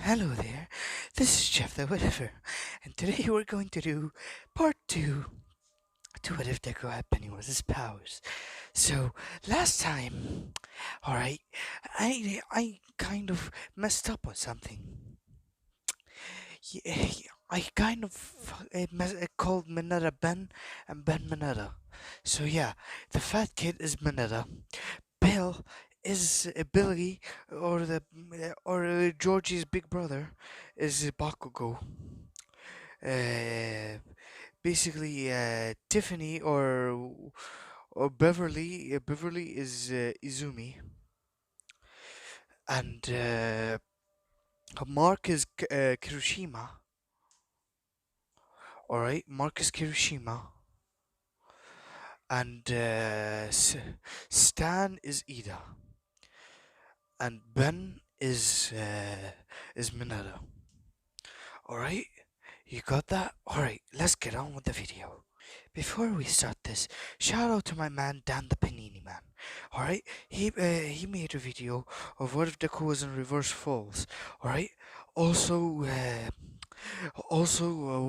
Hello there, this is Jeff the Whatever, and today we're going to do part 2 to What If Deku had Pennywise's powers. So, last time, alright, I kind of messed up on something. Yeah, I kind of called Mineta Ben and Ben Mineta. So yeah, the fat kid is Mineta, Bill is Billy, or Georgie's big brother is Bakugo. Uh, Basically, Tiffany or Beverly. Beverly is Izumi, and Mark is Kirishima. All right, Mark is Kirishima, and Stan is Ida, and Ben is Mineta. All right, you got that? All right, let's get on with the video. Before we start this, shout out to my man Dan the Panini Man. Alright, he made a video of what if Deku was in reverse falls. Alright, also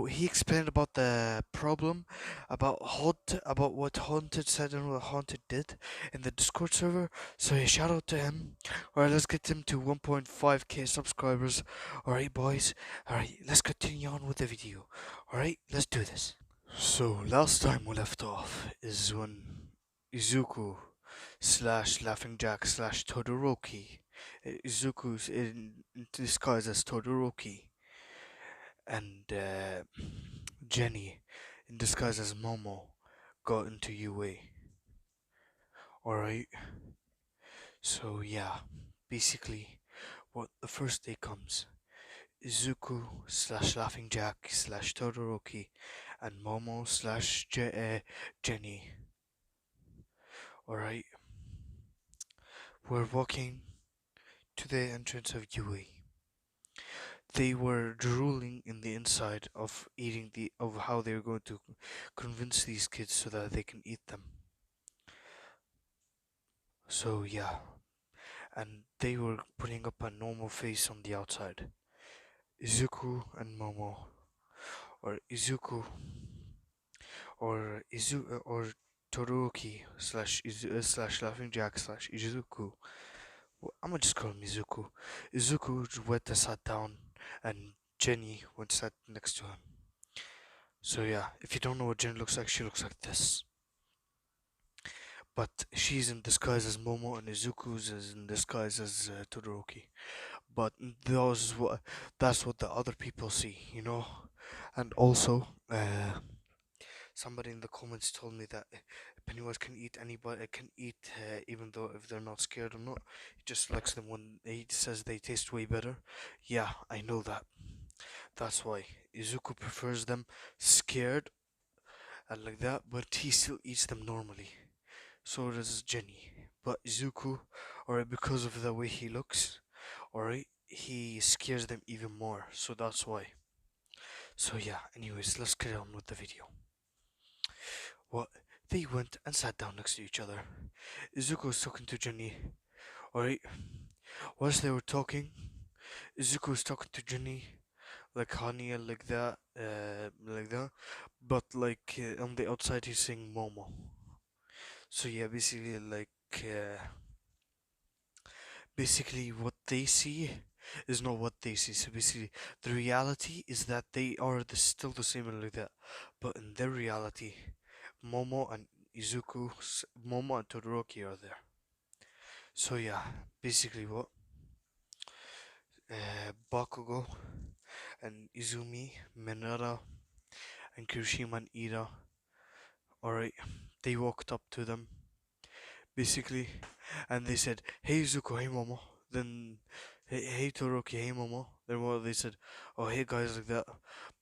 he explained about the problem about what Haunted said and what Haunted did in the Discord server. So yeah, shout out to him. Alright, let's get him to 1.5k subscribers. Alright, boys. Alright, let's continue on with the video. Alright, let's do this. So last time we left off is when Izuku slash Laughing Jack slash Todoroki, Izuku's in disguise as Todoroki, and Jenny in disguise as Momo got into UA. Alright, so yeah, basically what the first day comes, Izuku slash Laughing Jack slash Todoroki and Momo slash Jenny. Alright, we're walking to the entrance of UA. They were drooling in the inside of of how they were going to convince these kids so that they can eat them. So yeah, and they were putting up a normal face on the outside. Izuku and Momo, or Izuku, or Todoroki slash Laughing Jack slash Izuku. Well, I'm gonna just call him Izuku. Izuku went and sat down, and Jenny went sat next to him. So yeah, if you don't know what Jenny looks like, she looks like this. But she's in disguise as Momo, and Izuku's is in disguise as Todoroki. But that's what the other people see, you know. And also, somebody in the comments told me that Pennywise can eat anybody, can eat even though if they're not scared or not. He just likes them when he says they taste way better. Yeah, I know that. That's why Izuku prefers them scared and like that, but he still eats them normally. So does Jenny. But Izuku, alright, because of the way he looks, alright, he scares them even more. So that's why. So yeah, anyways, let's get on with the video. Well, they went and sat down next to each other. Izuku was talking to Jenny. Alright, whilst they were talking, Izuku was talking to Jenny like honey and like that. But like on the outside, he's saying Momo. So yeah, basically what they see is not what they see. So basically, the reality is that they are still the same and like that. But in their reality, Momo and Momo and Todoroki are there. So yeah, basically what Bakugo and Izumi, Mineta, and Kirishima and Ida, alright, they walked up to them, basically, and they said, "Hey Izuku, hey Momo." Then, hey Todoroki, hey Momo. Then what they said, "Oh hey guys," like that.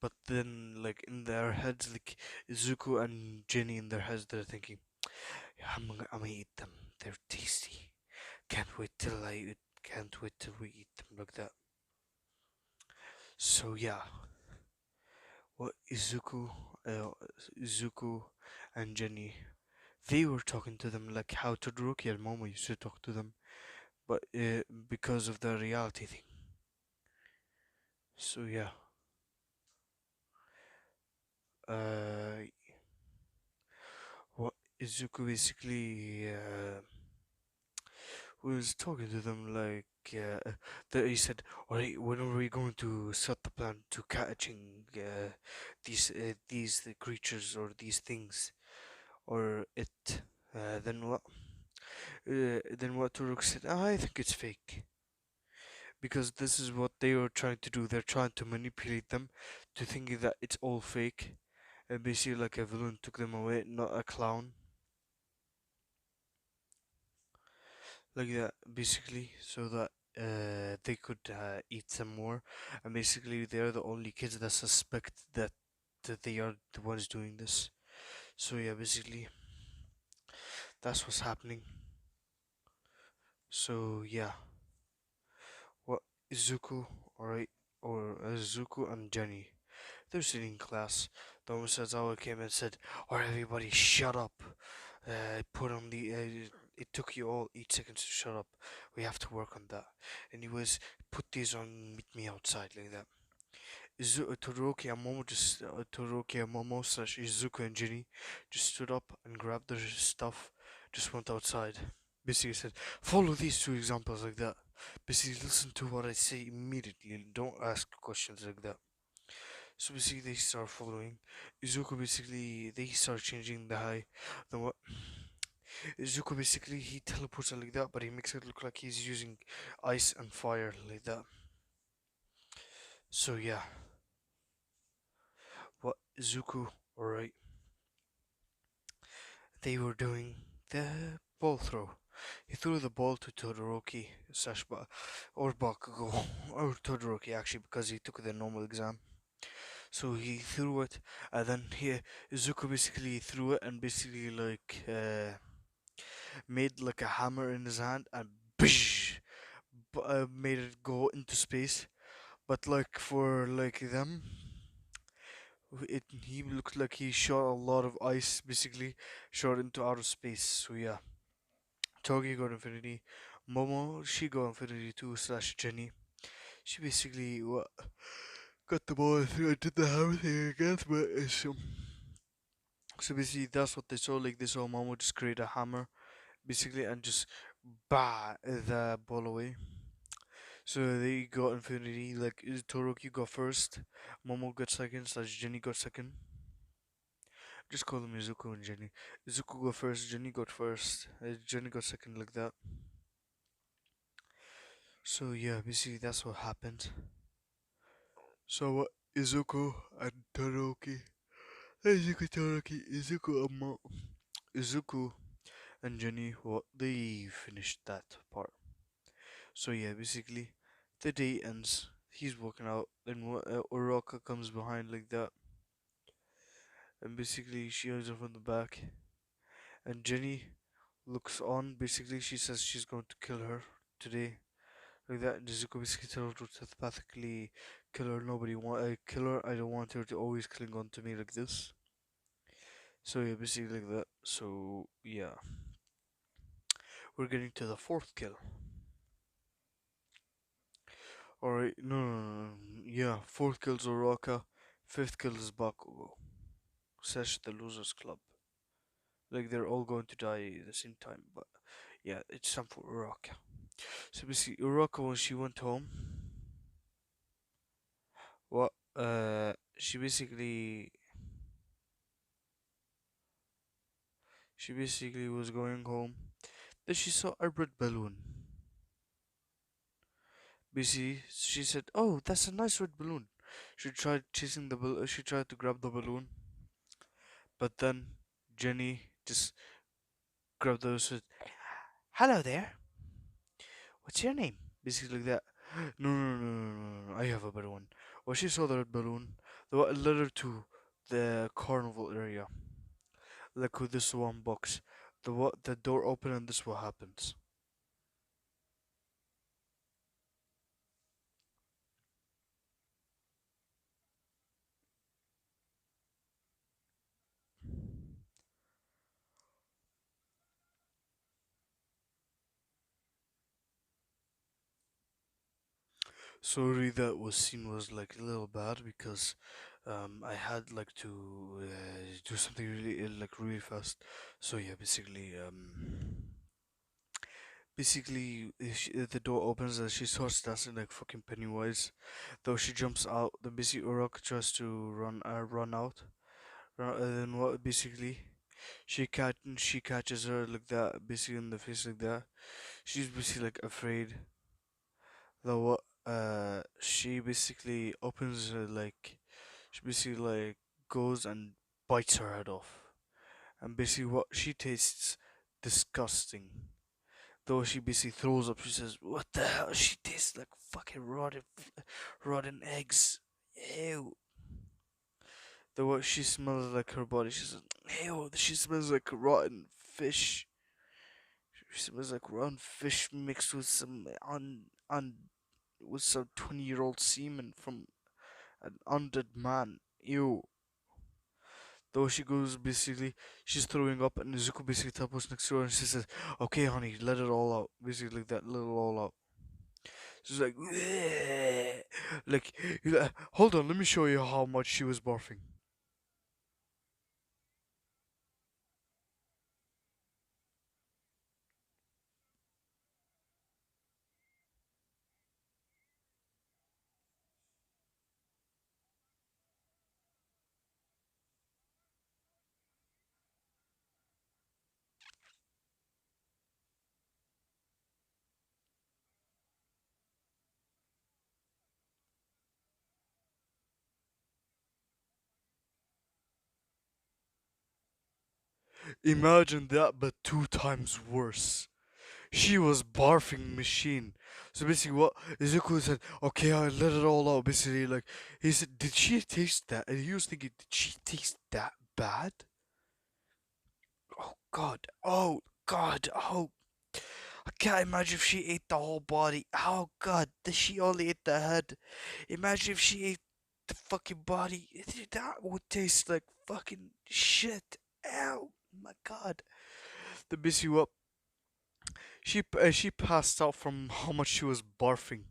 But then, like in their heads, like Izuku and Jenny in their heads, they're thinking, yeah, I'm gonna eat them. They're tasty. Can't wait till we eat them like that. So yeah, what uh, Izuku and Jenny, they were talking to them like how Todoroki and Momo used to talk to them, but because of the reality thing. So yeah, uh, what Izuku basically was talking to them like that he said, "Alright, when are we going to set the plan to catching these the creatures or these things or it?" Then what? Then what Turok said, "I think it's fake because this is what they are trying to do. They're trying to manipulate them to thinking that it's all fake, and basically like a villain took them away, not a clown." Like that basically so that they could eat some more, and basically they're the only kids that suspect that they are the ones doing this. So yeah, basically that's what's happening. So yeah, what Izuku, alright, or Izuku and Jenny, they're sitting in class. The one Sazawa came and said, "Alright, everybody, shut up. Put on the. It took you all 8 seconds to shut up. We have to work on that." And he was, "Put these on, meet me outside," like that. Todoroki and Momo slash Izuku and Jinny just stood up and grabbed their stuff, just went outside. Basically said, "Follow these two examples," like that. Basically listen to what I say immediately. Don't ask questions like that. So basically they start following. Izuku basically they start changing the high. Then what? Izuku basically he teleports like that, but he makes it look like he's using ice and fire like that. So yeah, what Izuku, alright, they were doing the ball throw. He threw the ball to Todoroki, or Bakugo, or Todoroki actually, because he took the normal exam. So he threw it, and then Izuku basically threw it and basically like made like a hammer in his hand and made it go into space. But like for like them, he looked like he shot a lot of ice, basically shot into outer space. So yeah, Togi got Infinity, Momo she got Infinity too slash Jenny. She basically got the ball and threw it, did the hammer thing again, but so basically that's what they saw. Like they saw Momo just create a hammer basically and just bah the ball away. So they got Infinity. Like Toroki got first, Momo got second, slash Jenny got second. Just call them Izuku and Jenny. Izuku got first, Jenny got first, Jenny got second, like that. So yeah, basically that's what happened. So Izuku and Toroki, Izuku and Jenny, what they finished that part. So yeah, basically the day ends. He's walking out, and Uraka comes behind like that, and basically she holds him from the back. And Jenny looks on. Basically, she says she's going to kill her today, like that. And Nezuko basically tells her to telepathically kill her. Nobody want kill her. I don't want her to always cling on to me like this. So yeah, basically like that. So yeah, we're getting to the fourth kill. All right, no. Yeah, fourth kill is Uraka, fifth kill is Bakugo. Slash the losers club. Like they're all going to die at the same time, but yeah, it's time for Uraka. So basically, Uraka when she went home, what she basically was going home. Then she saw a red balloon. Basically, she said, "Oh, that's a nice red balloon." She tried chasing the she tried to grab the balloon, but then Jenny just grabbed those. Said, "Hello there. What's your name?" Basically like that. No. I have a better one. When she saw the red balloon, they led her to the carnival area, like with this one box. The door open and this what happens. Sorry, that was scene was like a little bad because I had like to do something really like really fast. So yeah, the door opens and she starts dancing like fucking Pennywise. Though she jumps out, the basically Urok tries to run out. And then what basically she catches her like that, basically in the face like that. She's basically like afraid. Though what she basically opens her like she basically like goes and bites her head off. And basically what she tastes disgusting. Though she basically throws up, she says, "What the hell? She tastes like fucking rotten eggs. Ew." Though what she smells like her body, she says, "Ew." She smells like rotten fish. She smells like rotten fish mixed with some with some 20-year-old semen from an undead man. Ew. Though she goes basically, she's throwing up, and Izuku basically teleports next to her, and she says, "Okay, honey, let it all out." Basically, like that, let it all out. She's like, "Bleh." Like, hold on, let me show you how much she was barfing. Imagine that, but 2 times worse. She was barfing machine. So basically, what Izuku said, "Okay, I let it all out." Basically, like he said, "Did she taste that?" And he was thinking, "Did she taste that bad?" Oh God! Oh God! Oh, I can't imagine if she ate the whole body. Oh God! Did she only eat the head? Imagine if she ate the fucking body. That would taste like fucking shit. Ow! My God! The basically what she passed out from how much she was barfing.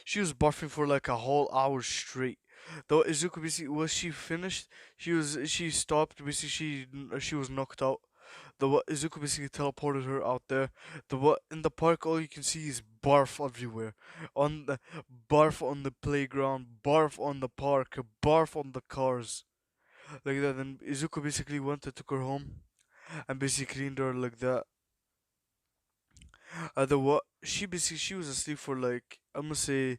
She was barfing for like a whole hour straight. Though Izuku basically was she finished? She stopped. Basically she was knocked out. The what Izuku basically teleported her out there. The what in the park all you can see is barf everywhere. On the barf on the playground, barf on the park, barf on the cars. Like that. Then Izuku basically went and took her home and basically cleaned her like that. The what she basically she was asleep for like I'm gonna say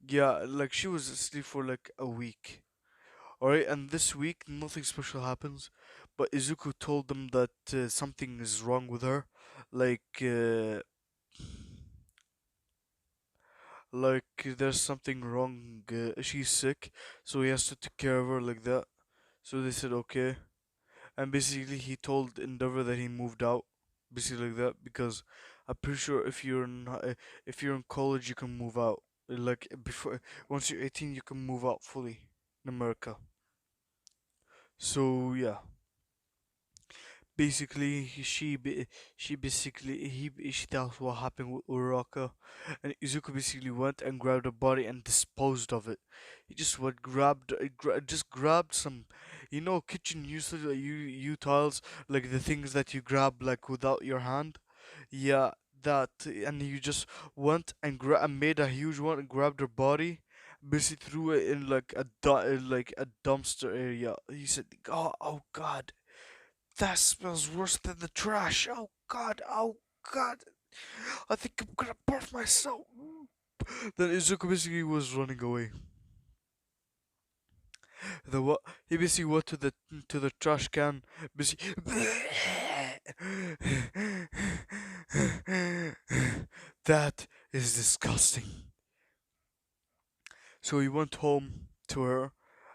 yeah like she was asleep for like a week. Alright, and this week nothing special happens, but Izuku told them that something is wrong with her, like uh, like there's something wrong. She's sick, so he has to take care of her like that. So they said okay, and basically he told Endeavor that he moved out, basically like that, because I'm pretty sure if you're in college you can move out. Like before, once you're 18, you can move out fully in America. So yeah, basically she basically she tells what happened with Uraka, and Izuku basically went and grabbed her body and disposed of it. He just went just grabbed some, kitchen usage utilities, like the things that you grab like without your hand. Yeah, that, and you just went and made a huge one and grabbed her body. Basically threw it in like like a dumpster area. He said, oh God, that smells worse than the trash. Oh God, oh God. I think I'm gonna barf myself. Then Izuku basically was running away. The what? He basically went to the trash can. Basically, that is disgusting. So he went home to her,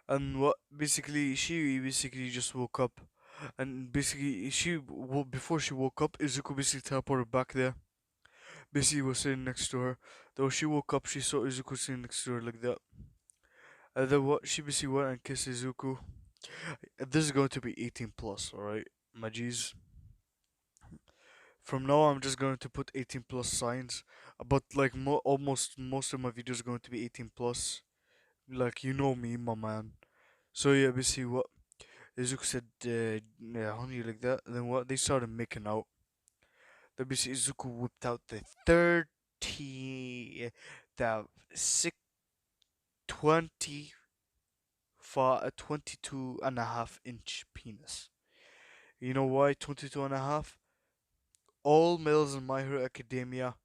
and what? Basically, she basically just woke up, and basically before she woke up, Izuku basically teleported back there. Basically was sitting next to her. Though she woke up, she saw Izuku sitting next to her like that. And then what? She basically went and kissed Izuku. This is going to be 18 plus, alright? My G's. From now, I'm just going to put 18 plus signs. But like almost most of my videos are going to be 18 plus. Like you know me, my man. So yeah, basically what Izuku said, yeah, honey, like that. Then what they started making out. Then basically Izuku whipped out the 30, the 6, 20, 22.5 inch penis. You know why 22 and a half? All males in My Hero Academia,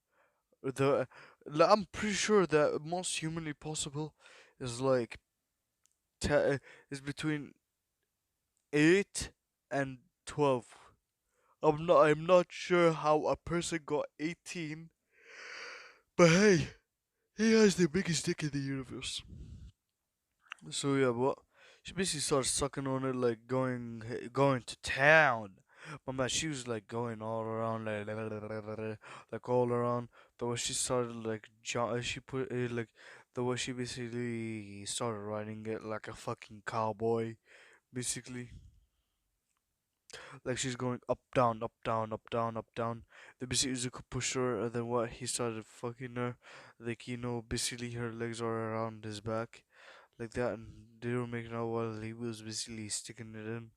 the I'm pretty sure that most humanly possible is like is between 8 and 12. I'm not sure how a person got 18, but hey, he has the biggest dick in the universe. So yeah, what? She basically started sucking on it, like going to town. My man, she was like going all around, like all around. The way she started like she put it like the way she basically started riding it like a fucking cowboy, basically. Like she's going up, down, up, down, up, down, up, down. Then basically Izuku pushed her, and then what? He started fucking her. Like, basically her legs are around his back. Like that, and they were making out while he was basically sticking it in.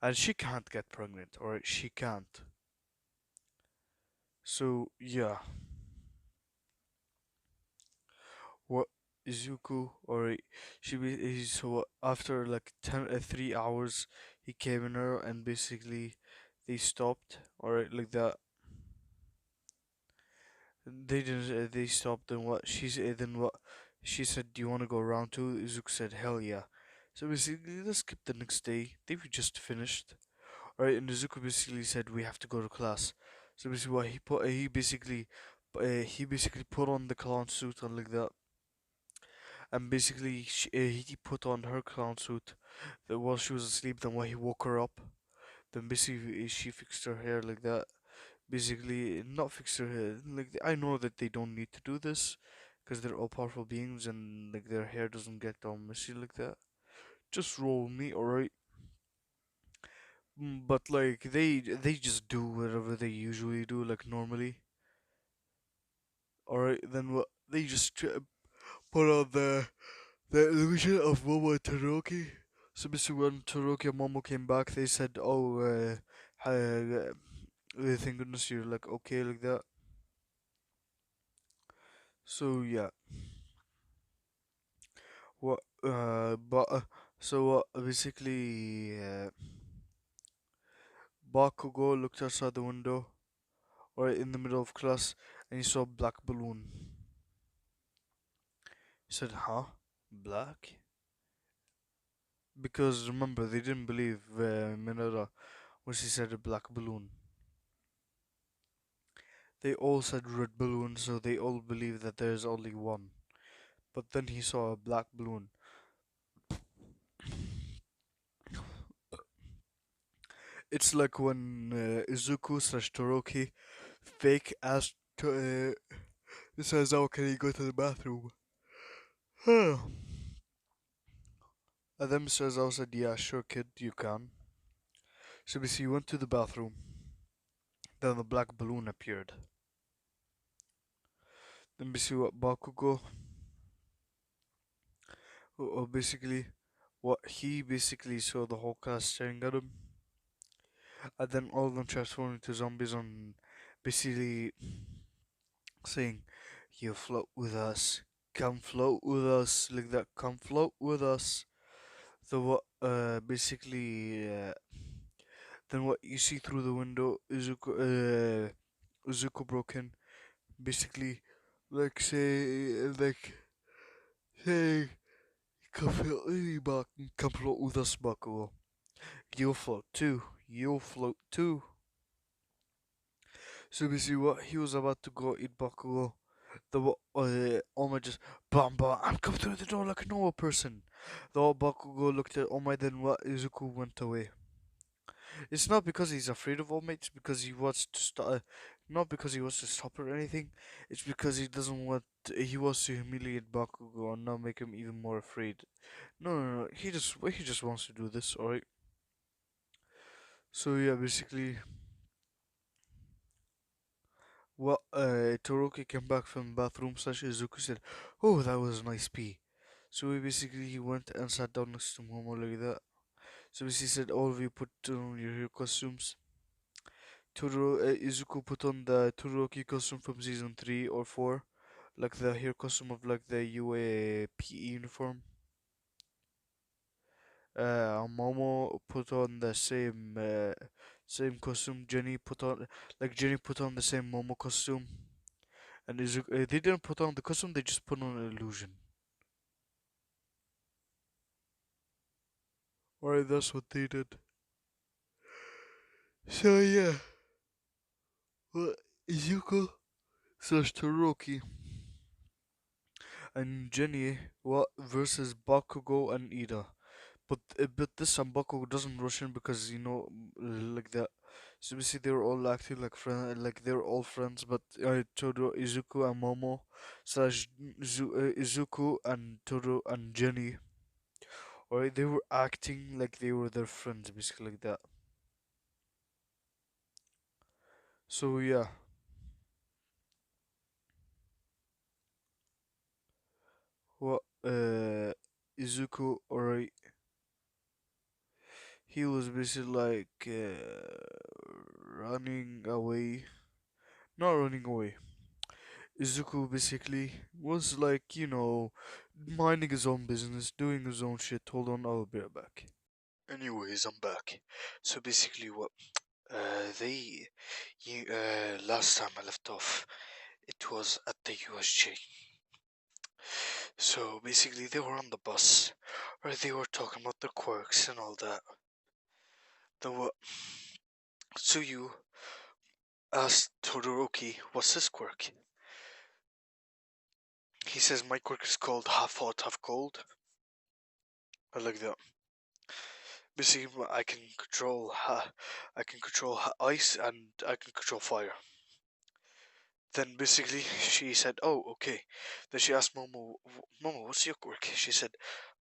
And she can't get pregnant, alright? She can't. So, yeah. What? Izuku, alright. So after like 3 hours, he came in her, and basically they stopped, alright, like that. They didn't. They stopped. Then what? Then what? She said, "Do you want to go round two?" Izuku said, "Hell yeah." So basically, let's skip the next day. They were just finished, right? And Izuku basically said, "We have to go to class." So basically, what he put, he basically put on the clown suit and like that, and basically, he put on her clown suit while she was asleep. Then what? He woke her up. Then basically, she fixed her hair like that, basically not fix their hair. Like I know that they don't need to do this because they're all powerful beings and like their hair doesn't get all messy like that. Just roll me, alright. But like they just do whatever they usually do, like normally. Alright, then what? They just put on the illusion of Momo and Todoroki. So basically, when Todoroki and Momo came back, they said, "Oh, thank goodness you're like okay like that." So yeah. What? But so basically, Bakugo looked outside the window, right in the middle of class, and he saw a black balloon. He said, "Huh? Black?" Because remember, they didn't believe Minora when she said a black balloon. They all said red balloon, so they all believe that there's only one. But then he saw a black balloon. It's like when Izuku slash Toroki fake asked says, "Oh, can you go to the bathroom?" and then Mr. Zhao said, "Yeah, sure, kid, you can." So basically, he went to the bathroom. Then the black balloon appeared. Then basically, what Bakugo, basically, what he basically saw the whole class staring at him, and then all of them transformed into zombies and basically saying, "You float with us, come float with us, like that, come float with us." So what? Basically, then what you see through the window, Izuku broke in, basically, like saying, come float with me, come float with us, Bakugo. You'll float too. You'll float too. So basically, what he was about to go eat Bakugo, Oma just bam bam. I'm coming through the door like a normal person. The Bakugo looked at Oma, then what? Izuku went away. It's not because he's afraid of All Might, it's because he wants to stop. Not because he wants to stop her or anything. It's because he doesn't want. He wants to humiliate Bakugo and not make him even more afraid. No, no, no. He just wants to do this. All right. So yeah, basically, Well, Toroki came back from the bathroom, slash Izuku said, "Oh, that was a nice pee." So he went and sat down next to Momo like that. So he said, "All of you put on your hair costumes." Izuku put on the Todoroki costume from season 3 or 4, like the hair costume of like the UA PE uniform. Momo put on the same costume. Jenny put on the same Momo costume, and Izuku, they didn't put on the costume. They just put on an illusion. Alright, that's what they did. So yeah, well, Izuku slash Todoroki and Jenny what versus Bakugo and Ida. But this Sambaku doesn't rush in because like that. So basically they were all acting like like they were all friends. But Izuku and Momo slash Izuku and Todo and Jenny, alright, they were acting like they were their friends, basically like that. So yeah, what Izuku, alright, he was basically like running away, not running away. Izuku basically was like, minding his own business, doing his own shit. Hold on, I'll be right back. Anyways, I'm back. So basically, what last time I left off, it was at the USJ. So basically, they were on the bus, or they were talking about their quirks and all that. The what? Tsuyu asked Todoroki, "What's his quirk?" He says, "My quirk is called half hot, half cold." I like that. Basically, I can control ice and I can control fire. Then basically she said, "Oh, okay." Then she asked Momo, "Momo, what's your quirk?" She said,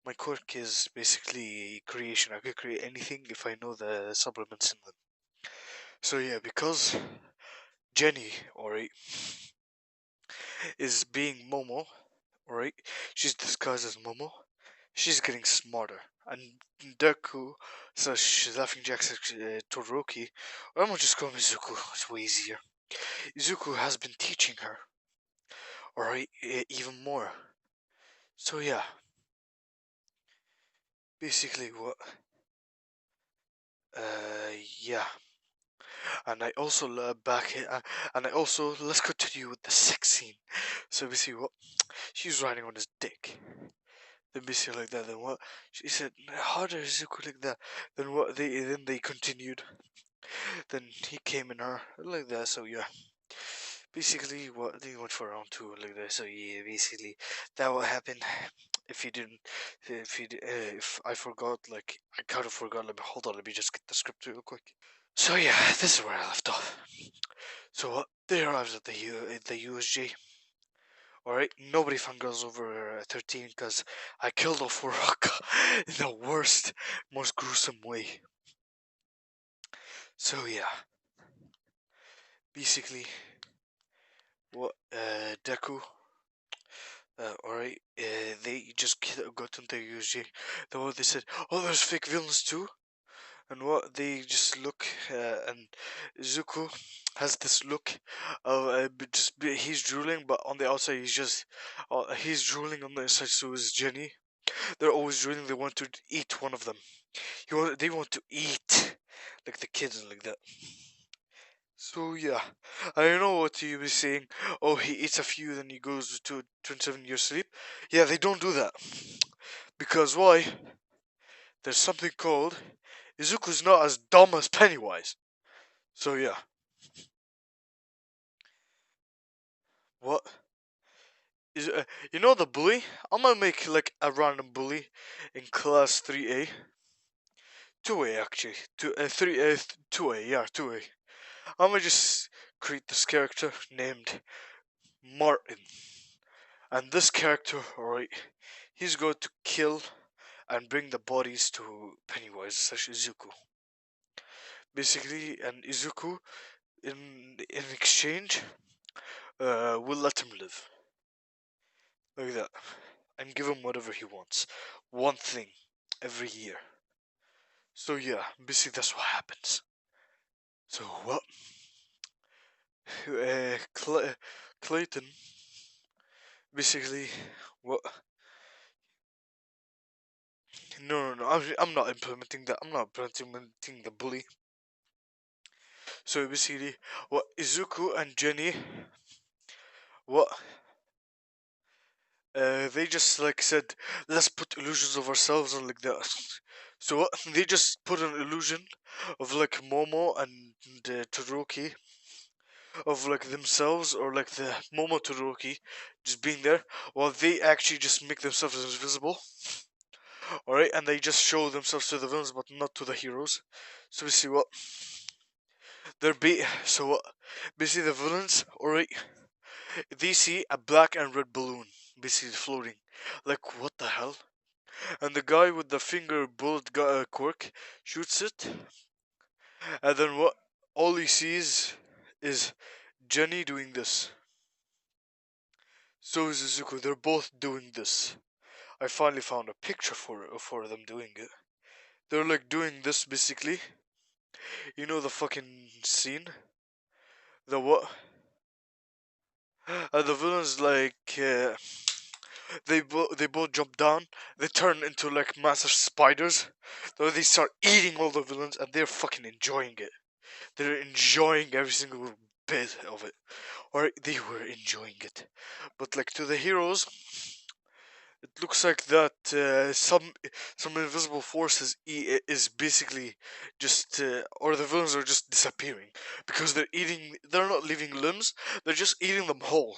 "My quirk is basically creation. I could create anything if I know the supplements in them." So yeah, because Jenny, alright, is being Momo, alright, she's disguised as Momo. She's getting smarter. And Deku, so she's laughing Jack says Todoroki, or I'm gonna just call him Izuku, it's way easier. Izuku has been teaching her, alright, even more. So yeah, basically what, yeah. And I also and I also, let's continue with the sex scene. So basically what, she's riding on his dick. Then basically like that, then what, she said, harder Izuku like that. Then they continued. Then he came in her like that. So yeah, basically what they went for round two like that. So yeah, basically that what happened. If you didn't, if I forgot, like I kind of forgot. Hold on, let me just get the script real quick. So yeah, this is where I left off. So they arrived at the USG. All right, nobody fangirls over 13 because I killed off Uraka in the worst, most gruesome way. So yeah, basically, what Deku, alright, they just got into the USG. Then what they said, "Oh, there's fake villains too." And what they just look, and Zuko has this look of he's drooling, but on the outside he's drooling on the inside. So is Jenny. They're always drooling. They want to eat one of them. They want to eat like the kids and like that. So yeah, I know what you be saying. Oh, he eats a few, then he goes to 27 years sleep. Yeah, they don't do that because why? There's something called Izuku's not as dumb as Pennywise. So yeah, what is you know the bully? I'm gonna make like a random bully in class 3A, 2A actually, 2A, yeah, 2A. I'm gonna just create this character named Martin. And this character, alright, he's going to kill and bring the bodies to Pennywise slash Izuku. Basically, and Izuku, in exchange, we'll let him live like that, and give him whatever he wants, one thing every year. So yeah, basically that's what happens. So what? Clayton basically what? No, no, no. I'm not implementing that. I'm not implementing the bully. So basically, what Izuku and Jenny, what they just like said, let's put illusions of ourselves on like that. So what they just put an illusion of like Momo and Todoroki, of like themselves, or like the Momo Todoroki just being there, while they actually just make themselves invisible. Alright, and they just show themselves to the villains but not to the heroes. So we see what they're so what basically the villains, alright, they see a black and red balloon basically floating. Like what the hell? And the guy with the finger bullet quirk shoots it, and then what all he sees is Jenny doing this. So is Izuku. They're both doing this. I finally found a picture for them doing it. They're like doing this basically. You know the fucking scene? The what? The villains like they both jump down. They turn into like massive spiders. So they start eating all the villains, and they're fucking enjoying it. They're enjoying every single bit of it, or they were enjoying it. But like to the heroes, it looks like that some invisible forces is basically just or the villains are just disappearing because they're eating. They're not leaving limbs. They're just eating them whole.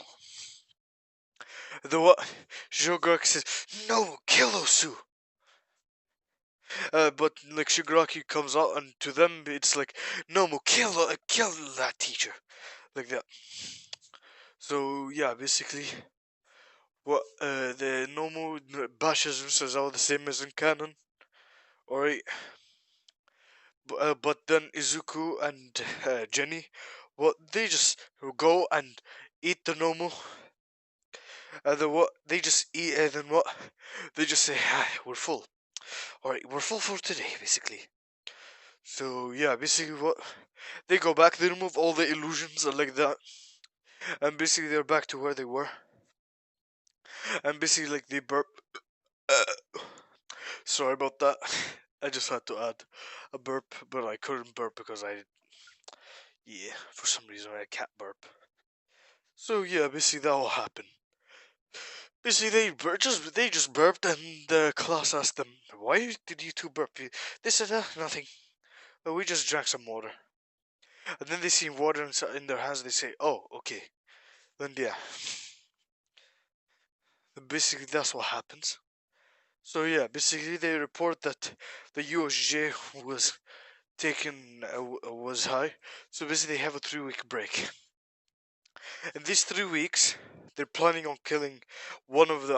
The what? Shogaki says, "No, kill Osu." But like Shigaraki comes out, and to them it's like, "No, kill that teacher," like that. So yeah, basically, what the normal bashes is all the same as in canon. Alright, but then Izuku and Jenny, what they just go and eat the normal, and then what they just eat, and then what they just say, "Hi, we're full." Alright, we're full for today, basically. So yeah, basically what they go back, they remove all the illusions and like that, and basically they're back to where they were, and basically like they burp. Sorry about that. I just had to add a burp, but I couldn't burp because yeah, for some reason I can't burp. So yeah, basically that all happened. Basically they just burped, and the class asked them, "Why did you two burp?" They said, "Nothing. We just drank some water." And then they see water in their hands. They say, "Oh, okay." Then yeah, basically that's what happens. So yeah, basically they report that the USJ was taken was high. So basically they have a 3 week break. In these 3 weeks, they're planning on killing one of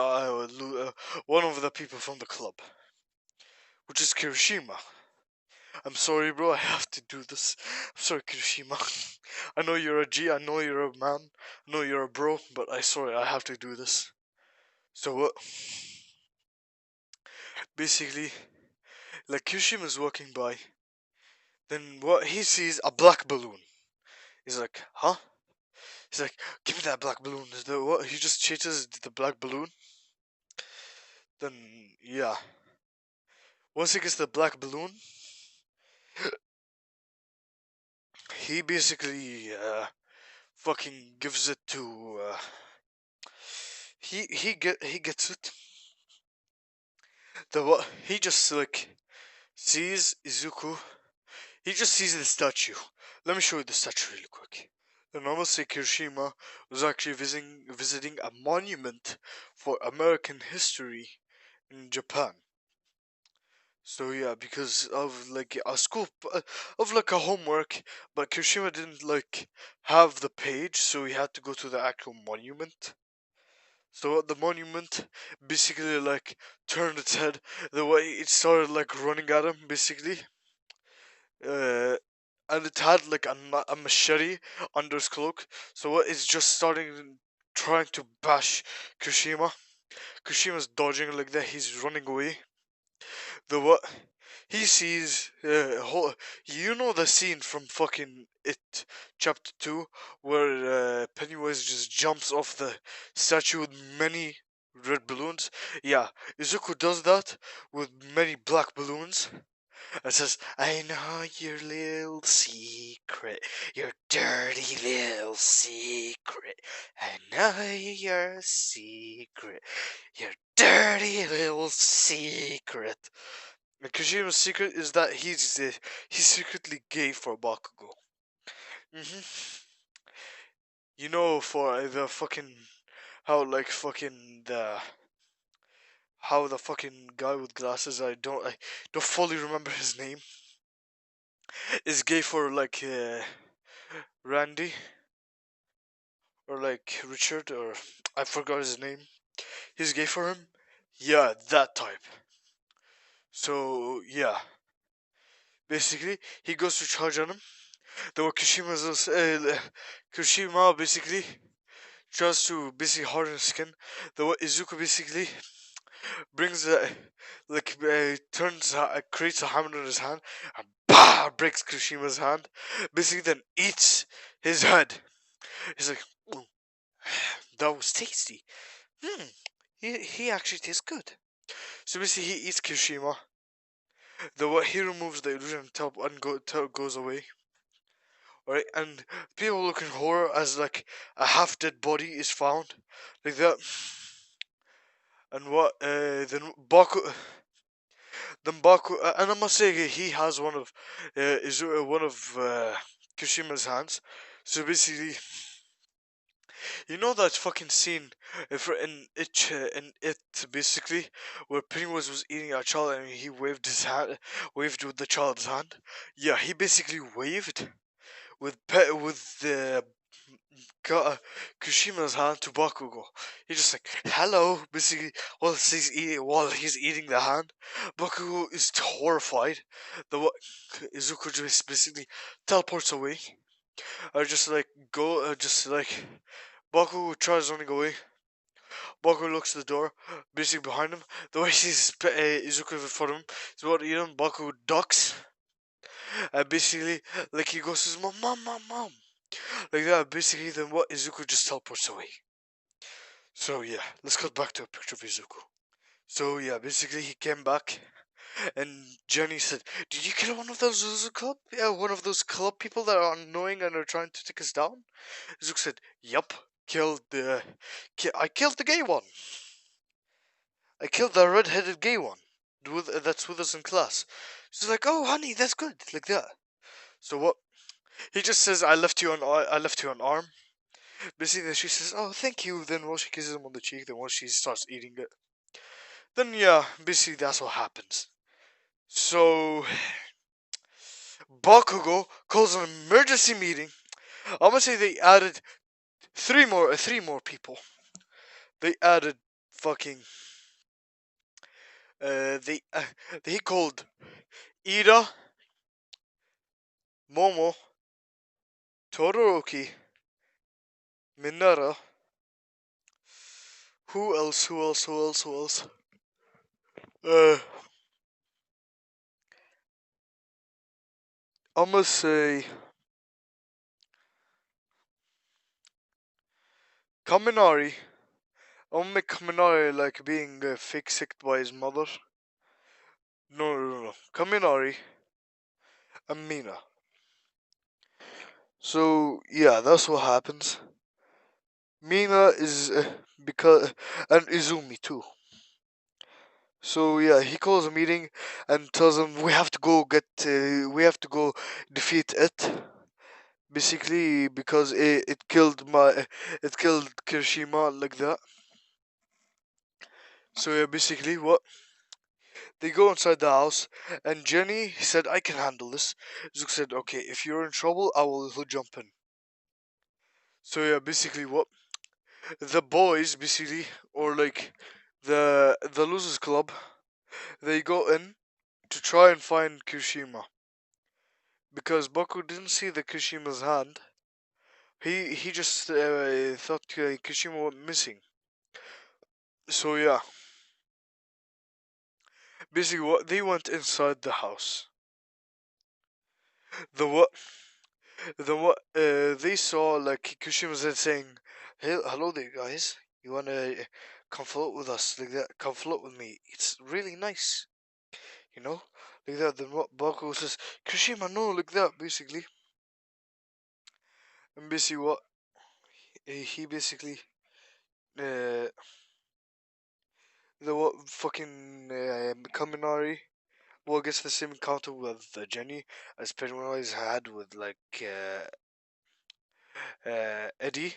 one of the people from the club, which is Kirishima. I'm sorry, bro. I have to do this. I'm sorry, Kirishima. I know you're a G. I know you're a man. I know you're a bro. But I sorry, I have to do this. So what? Basically, like Kirishima is walking by. Then what? He sees a black balloon. He's like, huh? He's like, give me that black balloon. What? He just chases the black balloon. Then yeah. Once he gets the black balloon, he basically fucking gives it to he gets it. The what? He just like sees Izuku. He just sees the statue. Let me show you the statue really quick. The normal Kirishima was actually visiting a monument for American history in Japan. So yeah, because of like a school of like a homework, but Kirishima didn't like have the page, so he had to go to the actual monument. So the monument basically like turned its head the way it started like running at him basically. Uh and it had like a machete under his cloak. So what is just starting trying to bash Kushima. Kushima's dodging like that. He's running away. The what? He sees. You know the scene from fucking It Chapter 2 where Pennywise just jumps off the statue with many red balloons? Yeah, Izuku does that with many black balloons. It says, I know your little secret, your dirty little secret. I know your secret, your dirty little secret. And Koshima's secret is that he's secretly gay for Bakugo. You know, for the fucking how like fucking the how the fucking guy with glasses I don't fully remember his name is gay for like Randy or like Richard or I forgot his name. He's gay for him. Yeah, that type. So yeah, basically he goes to charge on him. Though Kushima basically tries to basically harden his skin. Though Izuku basically brings turns creates a hammer in his hand and bah breaks Kushima's hand. Basically then eats his head. He's like, "Ooh, that was tasty. Hmm, he actually tastes good." So basically he eats Kushima. Though he removes the illusion and goes away. Right, and people look in horror as like a half dead body is found, like that. And what? Then Baku, and I must say he has one of Kishima's hands. So basically, you know that fucking scene if in it basically where Pennywise was eating a child and he waved with the child's hand. Yeah, he basically waved with the Kushima's hand to Bakugo. He's just like, hello, basically, while he's eating the hand. Bakugo is horrified. Izuku just basically teleports away. Or just like, Bakugo tries running away. Bakugo looks at the door, basically behind him. The way he sees Izuku in front of him is what you know, Bakugo ducks. And basically, like he goes to his mom. Like that, basically, then what? Izuku just teleports away. So yeah, let's cut back to a picture of Izuku. So yeah, basically he came back, and Jenny said, "Did you kill one of those Zuzu Club? Yeah, one of those club people that are annoying and are trying to take us down." Izuku said, "Yup, I killed the gay one. I killed the red-headed gay one. That's with us in class." She's like, "Oh, honey, that's good." Like that. So what? He just says, I left you an arm." Basically, then she says, "Oh, thank you." Then while she kisses him on the cheek, then while she starts eating it, then yeah, basically that's what happens. So Bakugo calls an emergency meeting. I'm gonna say they added three more people. They added fucking they called Ida, Momo, Todoroki, Minara. Who else? Who else? I'm gonna say Kaminari. I'm gonna make Kaminari like being fake sick by his mother. No. Kaminari and Mina. So yeah, that's what happens. Mina is because and Izumi too. So yeah, he calls a meeting and tells them we have to go defeat it. Basically, because it killed Kirishima like that. So yeah, basically what they go inside the house and Jenny said, "I can handle this." Zook said, "Okay, if you're in trouble, he'll jump in." So yeah, basically what the boys basically or like the losers club they go in to try and find Kirishima. because Baku didn't see the Kishima's hand. He just thought Kishima went missing. So yeah, basically what they went inside the house. The what they saw like Kishima's then saying, "Hey, hello there, guys. You wanna come float with us like that? Come float with me. It's really nice, you know, like that." Then what Baku says, "Kishima, no, like that." Basically, and basically what he basically uh the what fucking Kaminari well gets the same encounter with Jenny as Pennywise had with like Eddie.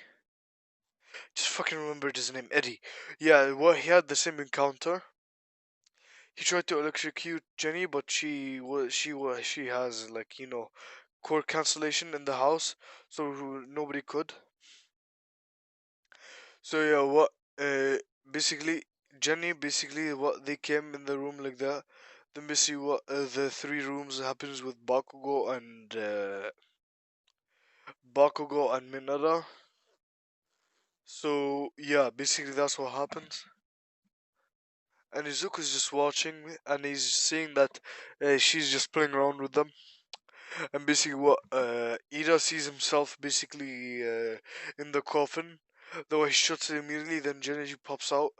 Just fucking remembered his name, Eddie. Yeah, well, he had the same encounter. He tried to electrocute Jenny, but she has like cord cancellation in the house, so nobody could. So yeah, what basically Jenny basically what they came in the room like that. Then basically what the three rooms happens with Bakugo and Minara. So yeah, basically that's what happens. And Izuku's just watching, and he's seeing that she's just playing around with them. And basically, what Ida sees himself basically in the coffin. Though he shuts it immediately, then Genichi pops out,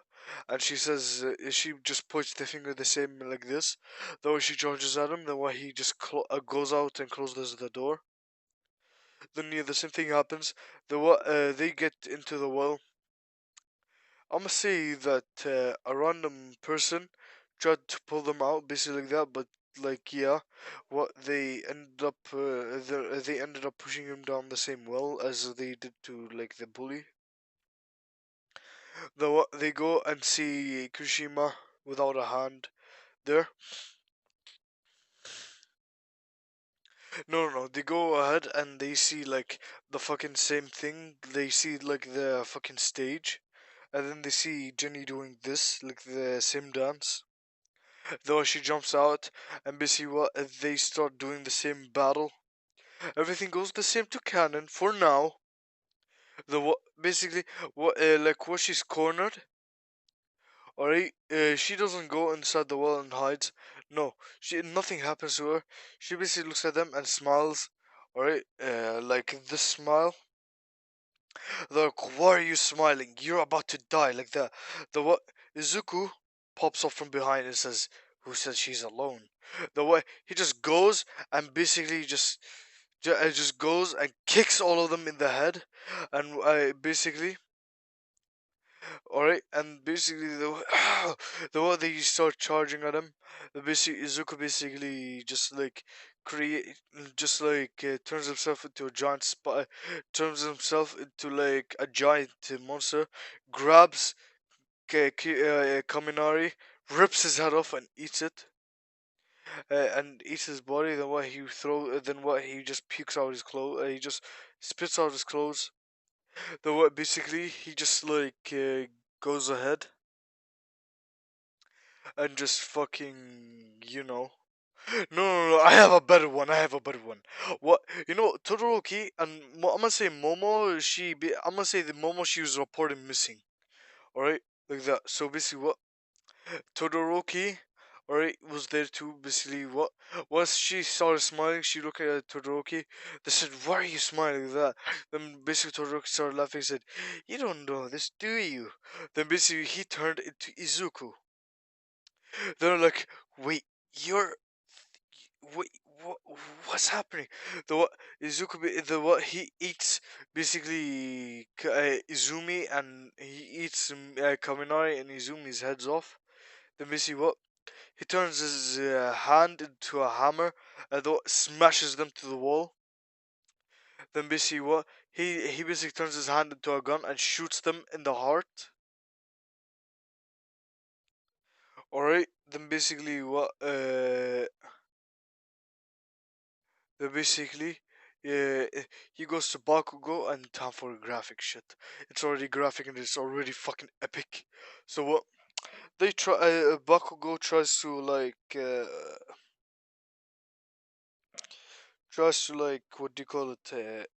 and she says she just points the finger the same like this. Though she charges at him, then what he just goes out and closes the door. Then yeah, the same thing happens. They get into the well. I'm gonna say that a random person tried to pull them out, basically like that. But like, yeah, what they ended up pushing him down the same well as they did to like the bully. They go and see Kushima without a hand there. No, they go ahead and they see like the fucking same thing. They see like the fucking stage, and then they see Jenny doing this, like the same dance. Though she jumps out, and basically what they start doing the same battle. Everything goes the same to canon for now. Basically what like what she's cornered. Alright, she doesn't go inside the wall and hides. No, she nothing happens to her. She basically looks at them and smiles. Alright, like this smile. They're like, why are you smiling? You're about to die like that. The what? Izuku pops up from behind and says, "Who says she's alone?" The way he just goes and basically just goes and kicks all of them in the head, and basically, all right, and basically the way they start charging at him, the basically Izuku basically just like create just like turns himself into a giant turns himself into like a giant monster, grabs Kaminari, rips his head off and eats it. And eats his body. Then what he just pukes out his clothes. He just spits out his clothes. Then what? Basically, he just like goes ahead and just fucking No. I have a better one. What Todoroki and I'm gonna say Momo. I'm gonna say the Momo she was reported missing. All right, like that. So basically, what Todoroki, alright, was there too. Basically, what once she started smiling, she looked at Todoroki. They said, "Why are you smiling like that?" Then basically Todoroki started laughing. And said, "You don't know this, do you?" Then basically he turned into Izuku. They're like, "Wait, you're wait, what? What's happening?" The what Izuku, the what he eats basically Izumi, and he eats Kaminari and Izumi's heads off. Then basically what he turns his hand into a hammer and smashes them to the wall. Then basically what he basically turns his hand into a gun and shoots them in the heart. Alright. Then basically he goes to Bakugo and time for graphic shit. It's already graphic and it's already fucking epic. So what they try Bakugo tries to like tries to like what do you call it?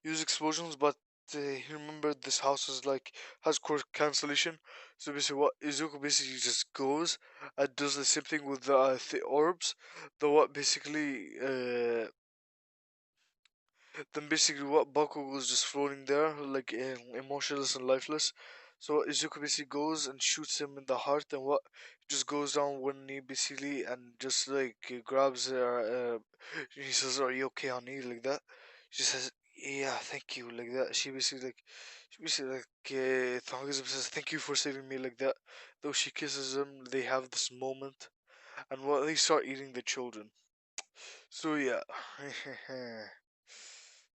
Use explosions, but you remember this house is like has core cancellation. So basically, what Izuku basically just goes and does the same thing with the orbs. The what basically then basically what Bakugo was just floating there, like emotionless and lifeless. So Izuku basically goes and shoots him in the heart, and what just goes down one knee basically, and just like grabs her. He says, "Are you okay, honey?" Like that. She says, "Yeah, thank you." Like that. She basically like Thongizm says, "Thank you for saving me." Like that. Though she kisses him, they have this moment, and what they start eating the children. So yeah.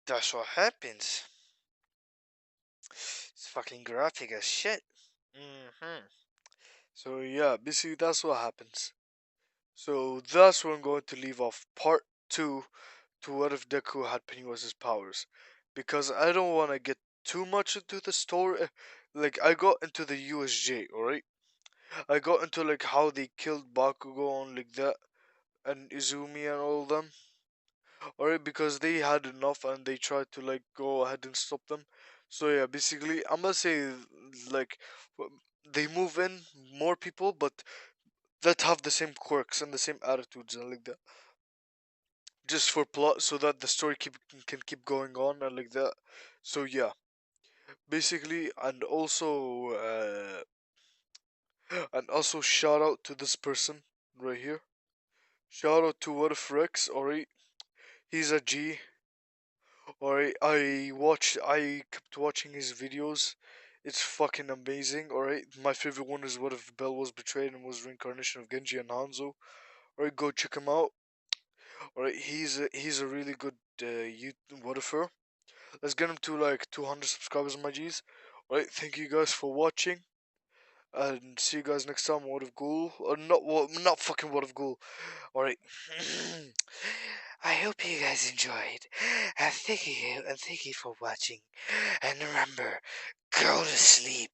That's what happens. It's fucking graphic as shit. So yeah, basically that's what happens. So that's where I'm going to leave off part two to what if Deku had Pennywise's powers, because I don't want to get too much into the story. Like I got into the USJ, alright. I got into like how they killed Bakugo and like that, and Izumi and all of them. Alright, because they had enough and they tried to like go ahead and stop them. So yeah, basically I'm gonna say like they move in more people, but that have the same quirks and the same attitudes and like that, just for plot, so that the story can keep going on and like that. So yeah, basically, and also shout out to this person right here. Shout out to What If Rex. Alright, he's a G. Alright, I kept watching his videos. It's fucking amazing, alright? My favorite one is What If Bell Was Betrayed and Was Reincarnation of Genji and Hanzo. Alright, go check him out. Alright, he's a really good What Ifer. Let's get him to like 200 subscribers, my G's. Alright, thank you guys for watching. And see you guys next time, What If Ghoul. Or not fucking What If Ghoul. Alright. I hope you guys enjoyed. Thank you, and thank you for watching. And remember, go to sleep.